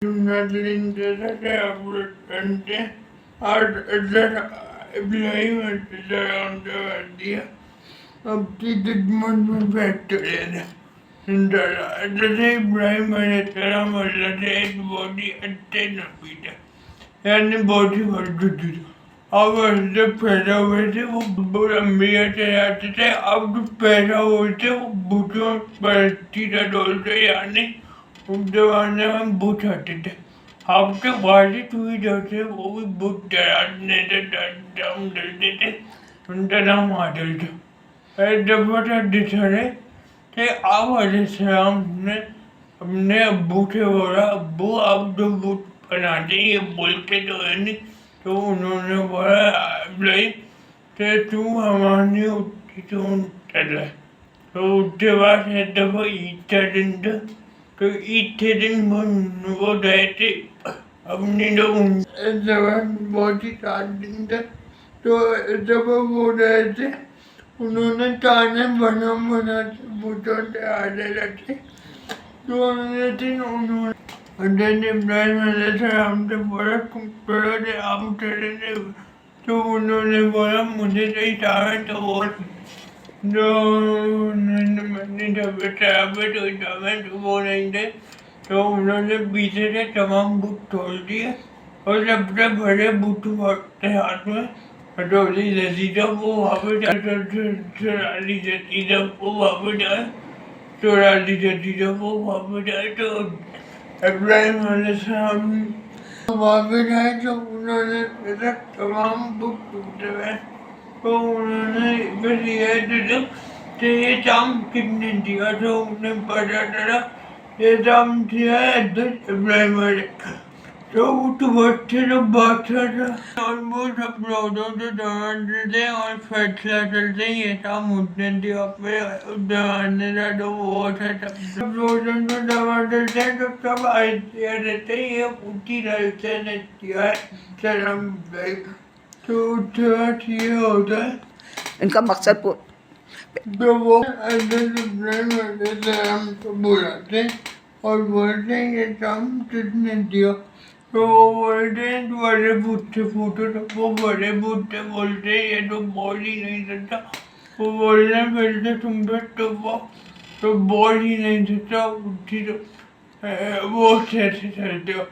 Nell'intesa abbondante Ibrahim Dia updated manufacturer. जैसे इब्राहिम अलैहिस्सलाम अल्लाह से एक बॉडी अच्छे नबी थे यानी बॉडी बढ़ती थी अब जब पैदा हुए थे वो लंबिया से जाते थे अब जो पैदा हुए थे वो बूटों बढ़ती था डोलते यानी उस जमाने में बूट आते थे अब तो बारिश हुई जैसे वो भी बूट डराने थे दम डलते थे उनका नाम आदल था जब बता दिखाने कि आप अलैहिस्सलाम ने अपने अब्बू से बोला अब्बू आप जो बूट बनाते ये बोलते तो है नहीं तो उन्होंने बोला इब्राहिम कि तू हमारी उठती तो चला तो उसके बाद एक दफ़ा ईद का दिन था तो ईद के दिन वो गए थे अपनी जो एक दफ़ा बहुत ही सात दिन था तो एक दफ़ा वो गए थे उन्होंने ताने बना बूटों से आने लगे तो उन्होंने इब्राहिम अलैहिस्सलाम से बोला तुम चलो दे हम चलेंगे तो उन्होंने बोला मुझे नहीं चाहे तो बोल जो मैंने जब तो जावे तो वो नहीं थे तो उन्होंने पीछे से तमाम बूट तोड़ दिए और सबसे बड़े बूट थे हाथ में हथौड़ी जैसी जब वो वहाँ पे चुरा ली जाती जब वो वहाँ पे जाए चुरा ली जाती जब वो वहाँ पे जाए तो इब्राहिम अलैहिस्सलाम वहाँ पे जाए तो उन्होंने मेरा तमाम बुक टूटे हुए तो उन्होंने फिर ये तो ये दाम कितने दिया तो उन्हें पता चला ये दाम दिया है इब्राहिम अलैहिस्सलाम तो वो बच्चे लोग बात था और वो सब लोगों से दौड़ते थे और फैसला चलते ये था मुद्दे दिया पे दौड़ने का तो वो था सब लोगों से दवा चलते तो सब आइडिया रहते ये ऊँची रहते रहती है चरम तो ये होता है इनका मकसद तो वो इब्राहिम अलैहिस्सलाम को बुलाते और बोलते हैं ये काम किसने दिया तो वो बोलते हैं बड़े बूढ़े फूटो तो वो बड़े बूढ़े बोलते हैं ये तो बोल ही नहीं सकता वो बोलने फिर से तुम तो बोल ही नहीं सकता उठी तो वो कैसे चलते हो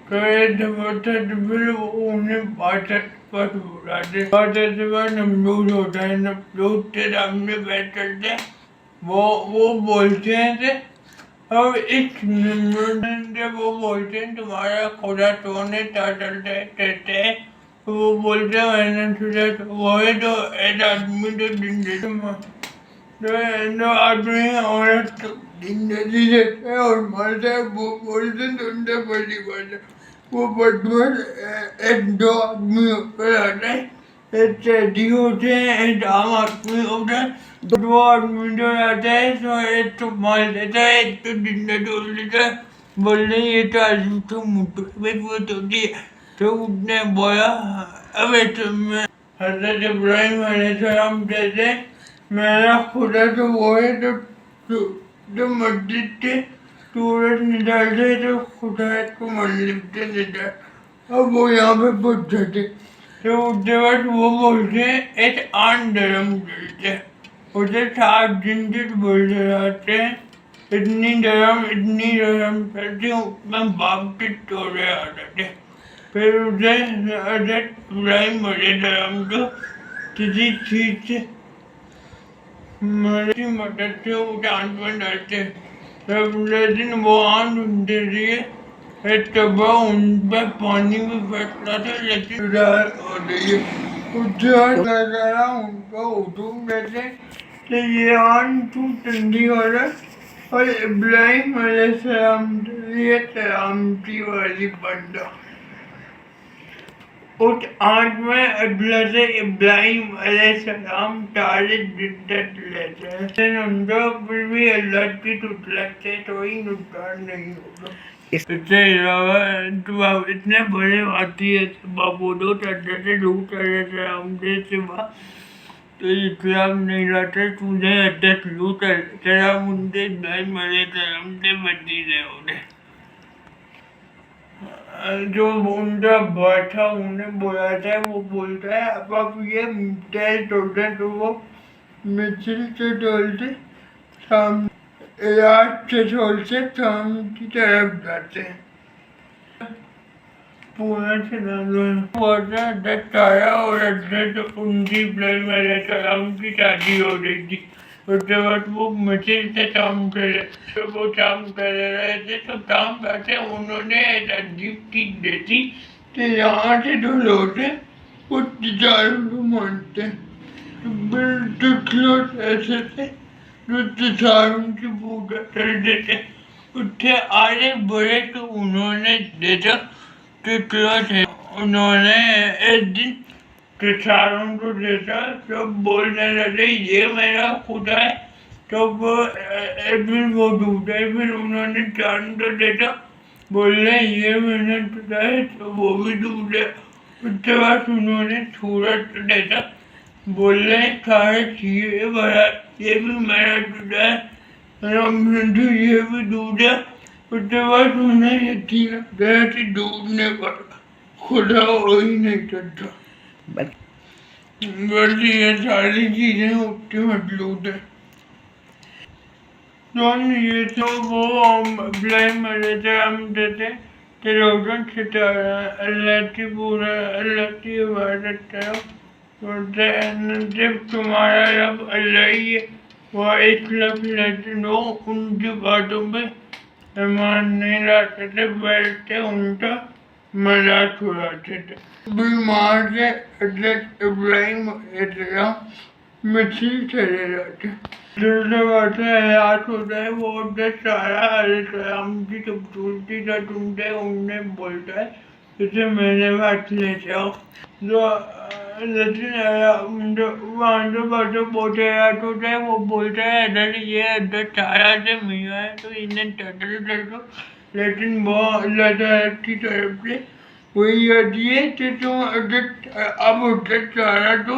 तो ये फिर वो उन्हें बातचीत पर बुलाते बातचीत पर नमरूद होता है नमरूद के सामने बैठ चलते वो बोलते हैं कि अब इस जब वो बोलते हैं तुम्हारा खुदा सोने चलते कहते हैं तो वो बोलते हैं मैंने सुना तो वो है तो एक आदमी तो तो आदमी औरत जिंदगी देते हैं और मरते हैं वो बोलते हैं तुमसे बड़ी बात है वो बदमाश एक दो आदमी ऊपर आते हैं एक कैदी होते हैं एक आम आदमी होता है दो आदमी जो रहते हैं तो एक तो मार देता है एक तो जिंदा तोड़ देता है बोलने ये तो आदमी तो मुझे वो तोड़ी तो उसने बोला अबे तुम्हें हज़रत इब्राहिम अलैहिस्सलाम जैसे मेरा खुदा तो वो है जो मस्जिद के सूरज निकालते तो खुदा को मंदिर से निकाल अब वो यहाँ पे पूछ जाते तो उसके बाद वो बोलते हैं एक आन धर्म चलते उसे 7 दिन तक बोलते रहते हैं इतनी धर्म चलती उसमें बाप के तोड़े आ जाते फिर उसे हज़रत इब्राहिम अलैहिस्सलाम को किसी चीज़ से मदद से उसे आंच में डालते लेकिन वो आंच उनके लिए एक तबा उन पर पानी भी फैसला था लेकिन हो रही है उनको हुक्म देते कि ये आंच तू ठंडी हो रहा और इब्राहिम अलैहिस्सलाम के लिए सलामती वाली बंदा उस आंच में हज़रत इब्राहिम अलैहिस्सलाम 40 दिन तक लेते हैं उनको फिर भी अल्लाह की तुतलक से कोई नुकसान नहीं होगा इसके अलावा इतने बड़े वाक़ी बाबूदो चलते थे लूट अलैहिस्सलाम के सिवा तो इस्लाम नहीं लाते तुझे अध्यक्ष लूट अलैहिस्सलाम उनके इब्राहिम अलैहिस्सलाम से बदीले होते जो उनका बॉय था उन्हें बोला था, वो बोलता है अब आप ये टेस्ट होते हैं, तो वो मिर्ची से तोड़ते शाम रात से तोड़ते शाम की तरफ जाते हैं। पूरा चला बोलता तारा और अड्डे तो उनकी ब्लड मेरे सलाम की शादी हो रही थी। उसके बाद वो मुझे से काम कर तो वो काम कर रहे थे, तो काम करते उन्होंने एक अजीब चीज दी थी कि यहाँ से जो लोग हैं वो तिजारों को मानते हैं, तो बिल्कुल ऐसे थे जो तिजारों की पूजा करते थे। उससे आगे बढ़े तो उन्होंने देखा कि क्या थे, उन्होंने एक दिन किसानों को देखा तो बोलने लगे ये मेरा खुदा है, तो वो फिर वो ढूंढे, फिर उन्होंने चांद को देखा, बोले ये मेरा खुदा है, तो वो भी ढूंढे। उसके बाद उन्होंने सूरज को देखा, बोले शायद ये बड़ा ये भी मेरा खुदा है, तो ये भी ढूंढा। उसके बाद उन्हें यकीन आ गया कि ढूंढने पर खुदा हो ही नहीं सकता। बस ये सारी चीजें उसके मजबूत है। तो ये तो वो ब्लैक मैनेजर हम देते कि रोगन सितारा अल्लाह की पूरा अल्लाह की इबादत करो, बोलते जब तुम्हारा रब अल्लाह ही है, वह एक लफ्ज़ लेकिन हो उनकी बातों पे ईमान नहीं लाते थे, बैठते उनका मजाक उड़ाते थे। बीमार से हज़रत इब्राहिम मछली चले जाते, दूसरे बात हयात होता है, वो सारा अलैहिस्सलाम की खूबसूरती का ढूंढते उनने बोलता है इसे मेरे पास ले जाओ, जो लेकिन वहाँ से बातों बोलते हयात होता है, वो बोलता है अगर ये अदर सारा से मिला है तो इन्हें टटल कर दो, लेकिन वो अल्लाह ताला की तरफ से वही आती है कि तुम अगर अब उधर सारा तो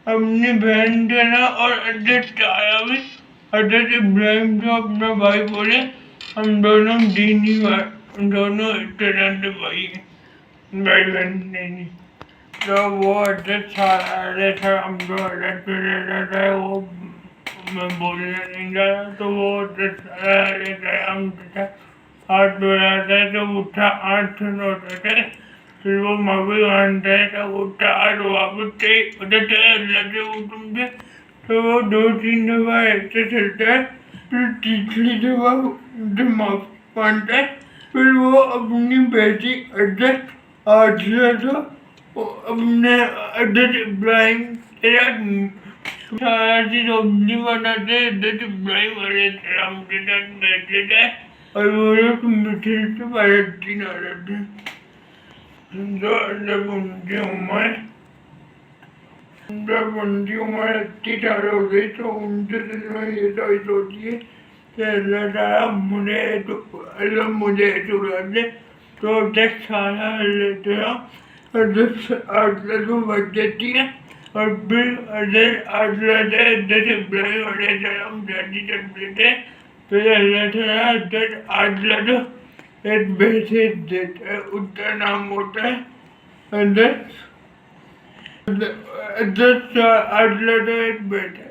अपनी बहन देना, और अगर सारा भी अगर इब्राहिम को अपना भाई बोले, हम दोनों दीनी दोनों एक तरह से भाई भाई बहन नहीं, तो वो अगर सारा हम जो अलग रहता है वो मैं बोलने नहीं जा रहा, तो वो हम हाथ धोता है तो उठा आठ होता है, फिर वो मवी मानता है तो उठा आठ वापस लगे उठूंगे, तो वो 2-3 दफा ऐसे चलता है, फिर तीसरी दफा दिमाग मानता है, फिर वो अपनी बेटी अजत आजला तो अपने अजत इब्राहिम तेरा सारा चीज अपनी बनाते अजत इब्राहिम अलैहिस्सलाम के साथ बैठे थे, और वो लोग मिठिल से पैलेस्टीन आ रहे थे। जो जब उनकी उम्र 80 साल हो गई, तो उनके दिल में ये सोची है कि अल्लाह ताला मुझे छुड़ा दे, तो 10 साल अल्लाह को बच देती है, और फिर इब्राहिम अलैहिस्सलाम शादी कर देते, फिर अल्लाह ताला आजला को एक बेटे देता है, उसका नाम होता है आजला का एक बेटा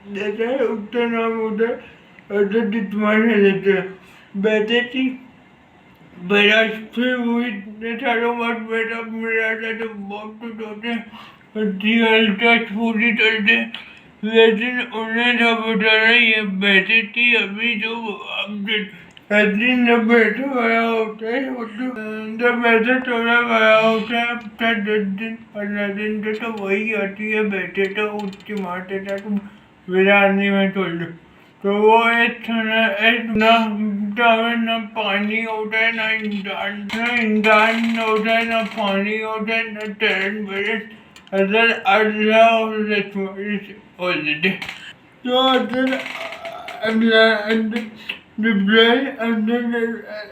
देता है, उसका नाम होता है इस्माइल देता है। बेटे की बड़ा फिर वो इतने सालों बाद बेटा मिला था तो बहुत कुछ होते पूरी करते, लेकिन उन्हें जब बता रहे ये बेटे की अभी जो दिन जब बैठे गया होता है, जब बैठे थोड़ा गया होता है अपना 10 दिन 15 दिन के, तो वही आती है बैठे तो उसकी माँ के साथ वीरानी में छोड़ दो, तो वो एक ना पानी होता है, ना इंसान होता है, ना पानी होता है, ना टैलेंट बजट, अगर अल्लाह और देते, तो अगर अल्लाह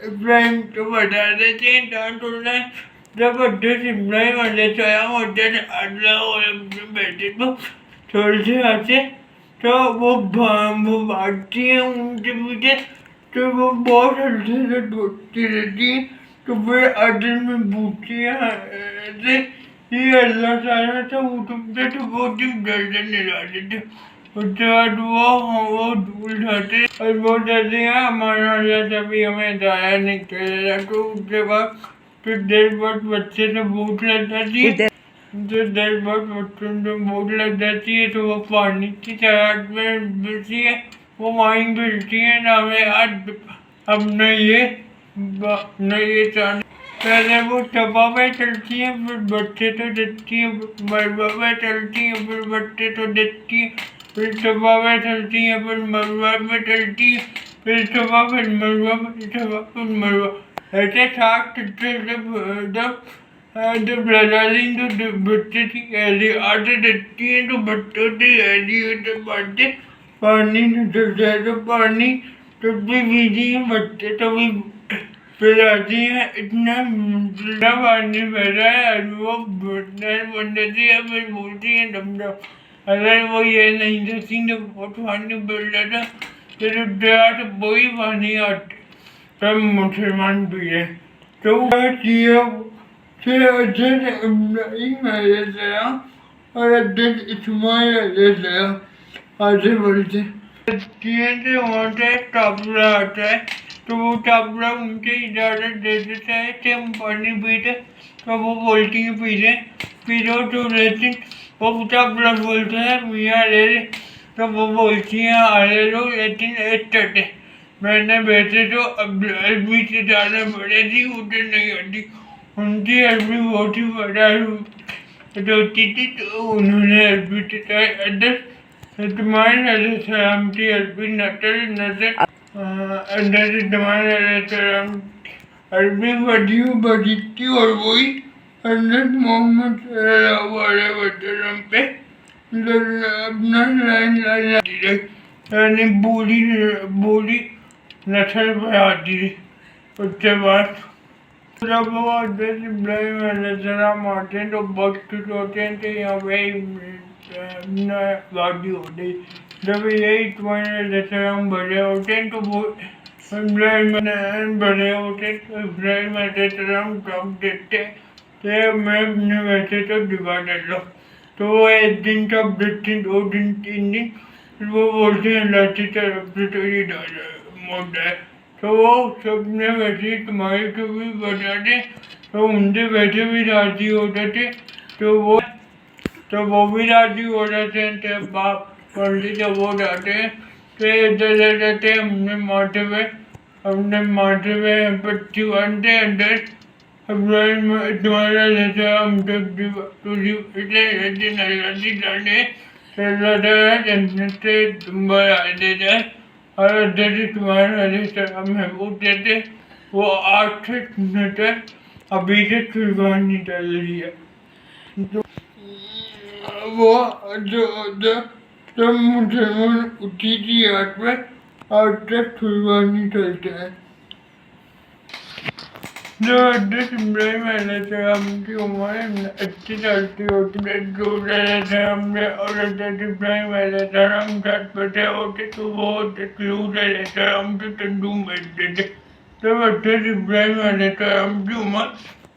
इब्राहिम को बता देते हैं जब इब्राहिम अलैहिस्सलाम अल्लाह और अपने बेटे को छोड़ते आते, तो वो भागती है उनके पीछे, तो वो बहुत अच्छे से ढूंढती रहती है, تو پھر عدل میں پوچھتی ہے یہ اللہ تعالیٰ تو تم سے تو بہت ہی ڈرنے لگے تھے. اس کے بعد وہ دھول جاتے اور وہ کہتے ہیں ہمارا اللہ کبھی ہمیں ضائع نہیں کرے گا. تو اس کے بعد پھر دیر بعد بچے سے بھوک لگ جاتی ہے. جو دیر بعد بچوں سے بھوک لگ جاتی ہے تو وہ پانی کی تلاش میں ملتی ہے. وہ وہیں ملتی ہے نہ ہمیں آج اپنا یہ چاند. پہلے وہ صفا پہ چلتی ہیں پھر بچے تو دیکھتی ہیں. مروا پہ چلتی ہیں پھر بچے تو دیکھتی ہیں. پھر صفا پہ چلتی ہیں پھر مروا پہ چلتی ہیں. پھر صفا پھر مروا پھر صفا پھر مروا. ایسے 7 چکر جب لگاتی تو بچے کی ایسی آتے دیکھتی ہیں تو بچوں کی ایسی ہوتے باتیں پانی نکل جائے تو پانی تب بھی پیتی ہیں. بچے تو بھی پلاتی ہیں. اتنا پانی بھرا ہے اور وہ بن جاتی ہے. پھر بولتی ہیں دم اگر وہ یہ نہیں دیتی تو بہت پانی بڑھ جاتا. پھر وہی پانی آتے تب مسلمان بھی ہے. تو حضرت ابراہیم علیہ السلام اور حضرت اسماعیل علیہ السلام آگے بڑھتے سے وہاں سے ایک ٹاپرا آتا ہے. تو وہ ٹاپرا ان کی اجازت دے دیتا ہے کہ ہم پانی پیتے. تو وہ بولتی ہیں پیو تو لیکن وہ ٹاپرا بولتا ہے میاں لے لے. تو وہ بولتی ہیں لے لو لیکن ایک کٹے. میں نے ویسے تو عربی سے زیادہ بڑے تھی ادھر نہیں ہوتی. ان کی عربی بہت ہی بڑا ہوتی تھی تو انہوں نے عربی سے اسماعیل علیہ السلام کی عربی نظر حضرت اسماعیل علیہ السلام عربی بڑی تھی اور وہی حضرت محمد صلی اللہ علیہ وسلم پہ اپنا یعنی بولی نسل پہ آتی تھی. اس کے بعد جب وہ حضرت ابراہیم علیہ السلام آتے ہیں تو وقت ہوتے ہیں کہ یہاں پہ آبادی ہوتی. جب یہ اسماعیل علیہ السلام بڑے ہوتے ہیں تو وہ ابراہیم بڑے ہوتے تو ابراہیم علیہ السلام جب دیکھتے کہ میں اپنے بیٹے تو عبادت لو. تو وہ ایک دن جب دیکھتے 2 دن 3 دن پھر وہ بولتے ہیں اللہ کی طرف سے تیری موت ہے. تو وہ سب نے ویسے تمہارے کو بھی بتاتے تو ان کے بیٹے بھی راضی ہو جاتے. تو وہ بھی راضی ہو جاتے ہیں کہ باپ پڑھتے جب وہ جاتے ہیں تو ادھر جاتے ہیں اپنے ماتھے پہ پٹی باندھتے ہیں. اندر ابراہیم اسماعیل علیہ السلام لیکن اللہ کی جانے کہ اللہ تعالیٰ جنت سے باہر دیتا ہے. اور حضرت اسماعیل علیہ السلام محبوب کہتے وہ 8 سے ابھی سے قربانی نکل رہی ہے. وہ جب مسلمان اٹھی کی یاد پہ 8 تک قربانی کرتے ہیں. جو حضرت ابراہیم علیہ السلام کی عمر 80 سال کی ہوتی ہے. جو علیہ السلام اور حضرت ابراہیم علیہ السلام ساتھ بیٹھے ہوتے تو وہ حضرت لوط علیہ السلام کے تندور میں بیٹھتے تھے. جب حضرت ابراہیم علیہ السلام کی عمر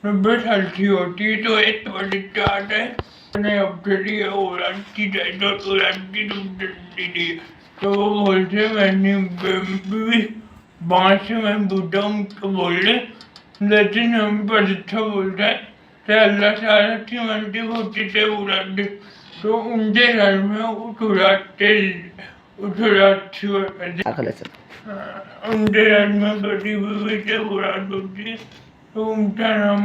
90 سال کی ہوتی ہے تو ایک فرشتہ آتا ہے. اب چلیے اولاد کی تعداد اولاد کی دی. تو وہ بولتے میں نے بانس سے میں بوٹا ہوں تو بول رہے لیکن ہم فرشتہ بولتا ہے کہ اللہ تعالیٰ کی مرضی ہوتی سے اولاد دے. تو ان کے گھر میں ان کے گھر میں بڑی بیوی سے اولاد ہوتی ہے. تو ان کا نام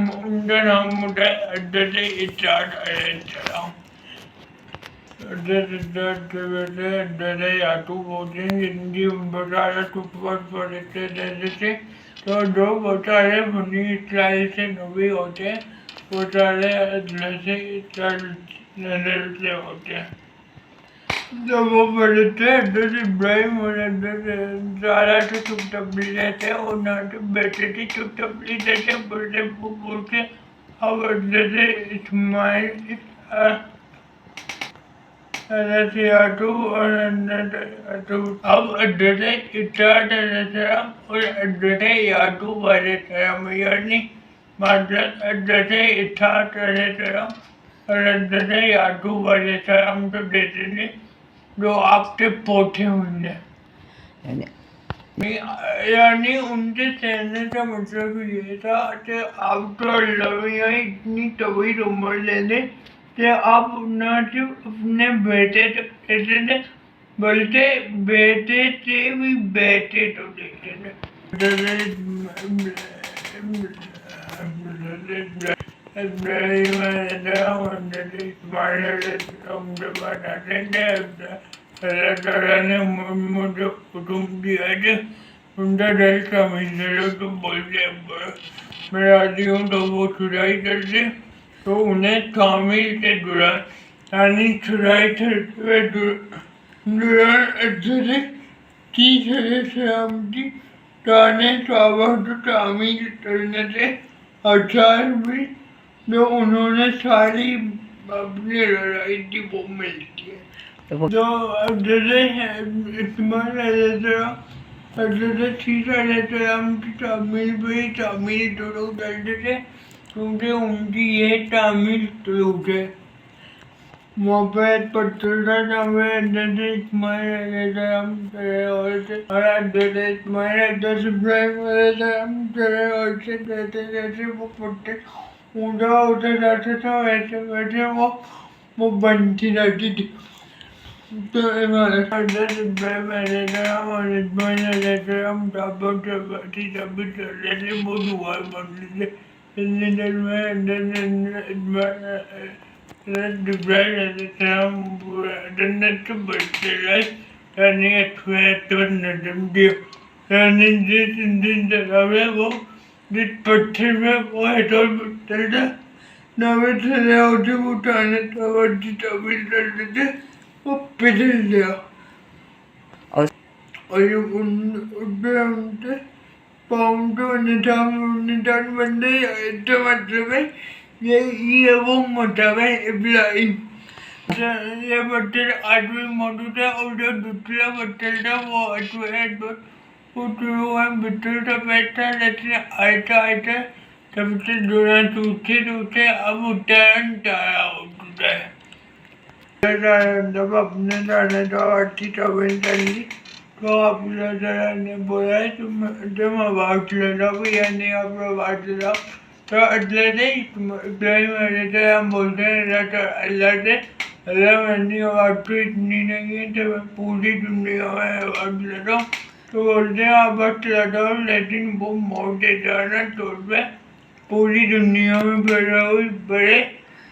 ہوتا ہے حضرت اسحاق علیہ السلام. حضرت یعقوب ہوتے ہیں جن کی بطالہ فرشتے دیتے تھے. تو جو بطالہ بنی اسرائیل سے نبی ہوتے ہیں وہ سارے اللہ سے نظر سے ہوتے ہیں. جب وہ فرشتے حضرت ابراہیم اور حضرت سارہ کی تبلیغ دیتے ہیں اور نہ تو بیٹے کی تبلیغ دیتے ہیں بول کے اب حضرت اسماعیل Adasiatu अब adrese start adresaram और adrese yatu adresaram yani मतलब adrese start adresaram और adrese yatu adresaram तो देते ने जो आपके पोते होंगे यानी उनके कहने का मतलब ये था कि आप तो लड़ियाँ इतनी तवील उम्र लेने कि आप ना सिर्फ अपने बेटे तक कहते थे बल्कि बेटे से भी बेटे तो देखते थे ने मुझे कुटुम दिया है उनका दिल समझ तो बोलते मैं आती हूँ तो वो चुराई करते तो उन्हें कामिल से जुड़ा यानी चुराई करते हुए जुड़ा अच्छे से ठीक है सलामती ताने स्वागत कामिल करने से अचार भी जो उन्होंने सारी अपनी लड़ाई थी वो मिलती है जो जैसे इस्माइल अलैहिस्सलाम जैसे सीसा अलैहिस्सलाम की तामील भी तामील दुरूद करते थे क्योंकि उनकी ये तामील दुरूद है मोहब्बत पत्थर का नाम है जैसे इस्माइल अलैहिस्सलाम करे और जैसे इस्माइल जैसे इब्राहिम अलैहिस्सलाम करे और जैसे जैसे वो पत्थर ऊँचा होता जाता था वैसे वैसे वो बनती रहती थी तो हज़रत इब्राहिम अलैहिस्सलाम और इस्माइल अलैहिस्सलाम ताबत तबती तभी चलते थे वो दुआ मांगते थे इतनी देर में हज़रत इब्राहिम अलैहिस्सलाम जन्नत के बच्चे लाए यानी तो नजम दिया यानी जिस जगह में वो जिस पत्थर में वो हेटोल पत्थर था नवे चले होते वो उठाने तबती तभी चलते थे वो पिघल गया और उनसे पाउंड निशान बंदे तो मतलब है ये वो मतलब है इब्राहिम ये बच्चर आठवीं मौजूद है और जो दूसरा बच्चर था वो बिट्टू का बैठा लेकिन आहिस्ता तब से जोड़ा टूटे अब उच्चारण टाया हो चुका है जब अपने जाने तो अच्छी तबीयत कर ली तो अपने जरा ने बोला तुम आवाज लगाओ या नहीं आप आवाज लगाओ तो अगले से इब्राहिम अलैहिस्सलाम बोलते हैं अल्लाह से अल्लाह मेरी आवाज़ तो इतनी नहीं है तो मैं पूरी दुनिया में आवाज़ लगाऊँ तो बोलते हैं आवाज़ लगाओ लेकिन वो मौत जाना तौर पर पूरी दुनिया में फैला हुई बड़े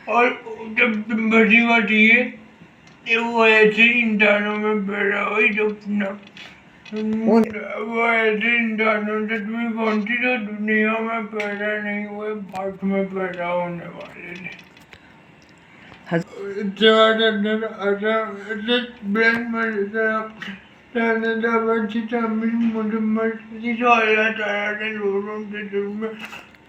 और जब बड़ी बात ये वो ऐसे इंसानों में पैदा हुई जो वो ऐसे इंसानों से तुम्हें पहुंची जो दुनिया में पैदा नहीं हुए बाद में पैदा होने वाले थे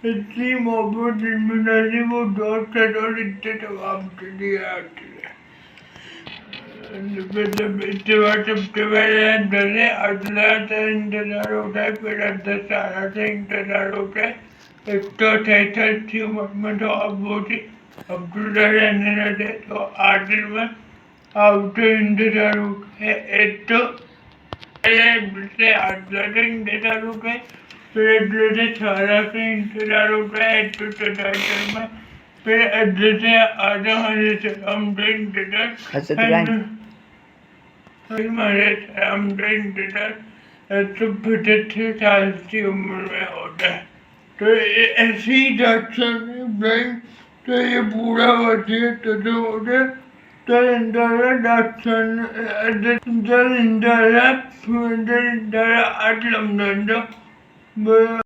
इतनी मोहब्बत जिम्मेदारी वो दोस्त है और इतने जवाब के लिए आती है सबसे पहले डरे अगला से इंतजार होता है फिर अद्धा सारा से इंतजार होता है 163 थी उम्र में तो अब वो थी अब्दुल्ला रहने लगे तो आखिर में अब तो इंतजार होता है एक तो पहले अगला से इंतजार होता है फिर अगले से सारा से इंतजार होता है 163 में फिर अगले से आदम अलैहिस्सलाम से इंतजार हमारे इंतजार 175 साल की उम्र में होता है तो ऐसी इब्राहिम तो ये पूरा वसीयत तो होता तो इंशाल्लाह